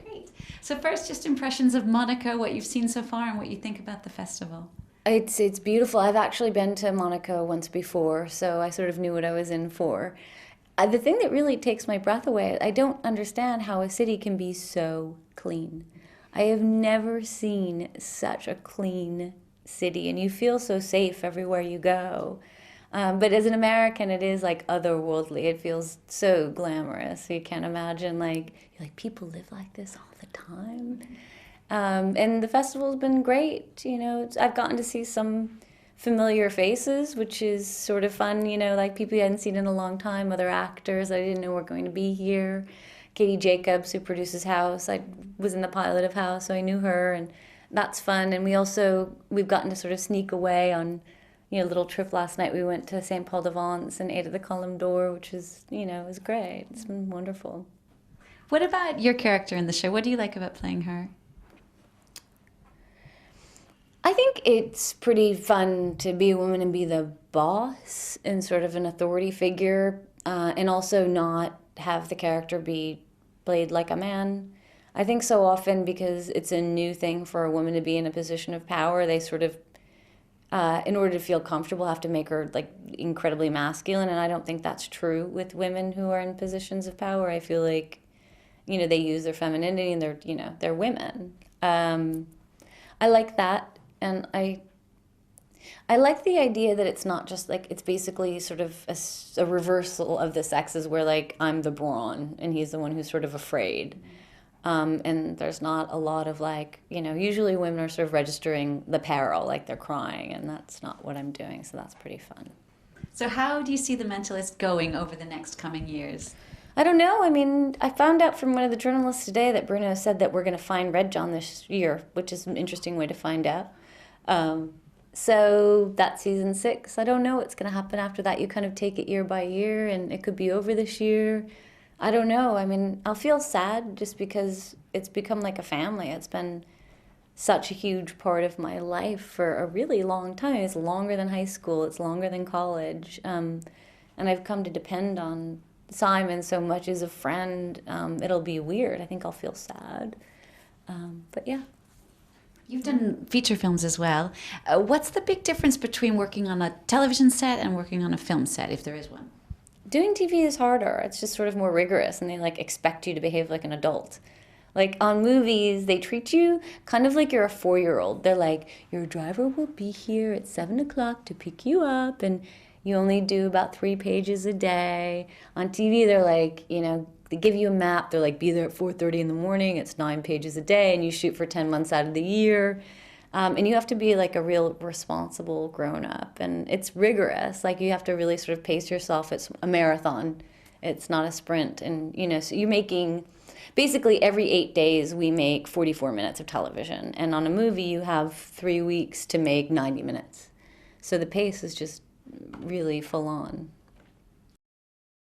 great. So first, just impressions of Monaco, what you've seen so far and what you think about the festival. It's beautiful. I've actually been to Monaco once before, so I sort of knew what I was in for. The thing that really takes my breath away, I don't understand how a city can be so clean. I have never seen such a clean city, and you feel so safe everywhere you go. But as an American, it is like otherworldly. It feels so glamorous. You can't imagine you're like people live like this all the time. And the festival's been great. I've gotten to see some familiar faces, which is sort of fun. Like people you hadn't seen in a long time, other actors I didn't know were going to be here. Katie Jacobs, who produces House, I was in the pilot of House, so I knew her, and that's fun. And we've gotten to sort of sneak away on a little trip last night. We went to St. Paul de Vence and ate at the Column d'Or, which is, was great. It's been wonderful. What about your character in the show? What do you like about playing her? I think it's pretty fun to be a woman and be the boss and sort of an authority figure, and also not have the character be played like a man. I think so often because it's a new thing for a woman to be in a position of power, they sort of, in order to feel comfortable, have to make her like incredibly masculine, and I don't think that's true with women who are in positions of power. I feel like, they use their femininity and they're women. I like that, and I like the idea that it's not just like, it's basically sort of a reversal of the sexes where like I'm the brawn and he's the one who's sort of afraid. And there's not a lot of usually women are sort of registering the peril, like they're crying, and that's not what I'm doing, so that's pretty fun. So how do you see The Mentalist going over the next coming years? I don't know. I mean, I found out from one of the journalists today that Bruno said that we're going to find Red John this year, which is an interesting way to find out. So that's season 6. I don't know what's going to happen after that. You kind of take it year by year, and it could be over this year. I don't know. I mean, I'll feel sad just because it's become like a family. It's been such a huge part of my life for a really long time. It's longer than high school. It's longer than college. And I've come to depend on Simon so much as a friend. It'll be weird. I think I'll feel sad. But yeah. You've done feature films as well. What's the big difference between working on a television set and working on a film set, if there is one? Doing TV is harder. It's just sort of more rigorous, and they expect you to behave like an adult. Like on movies, they treat you kind of like you're a 4-year-old. They're like, your driver will be here at 7 o'clock to pick you up, and you only do about 3 pages a day. On TV, they're like, they give you a map. They're like, be there at 4:30 in the morning. It's 9 pages a day, and you shoot for 10 months out of the year. And you have to be like a real responsible grown-up, and it's rigorous. Like you have to really sort of pace yourself. It's a marathon. It's not a sprint. And, so you're making, basically every 8 days we make 44 minutes of television. And on a movie you have 3 weeks to make 90 minutes. So the pace is just really full on.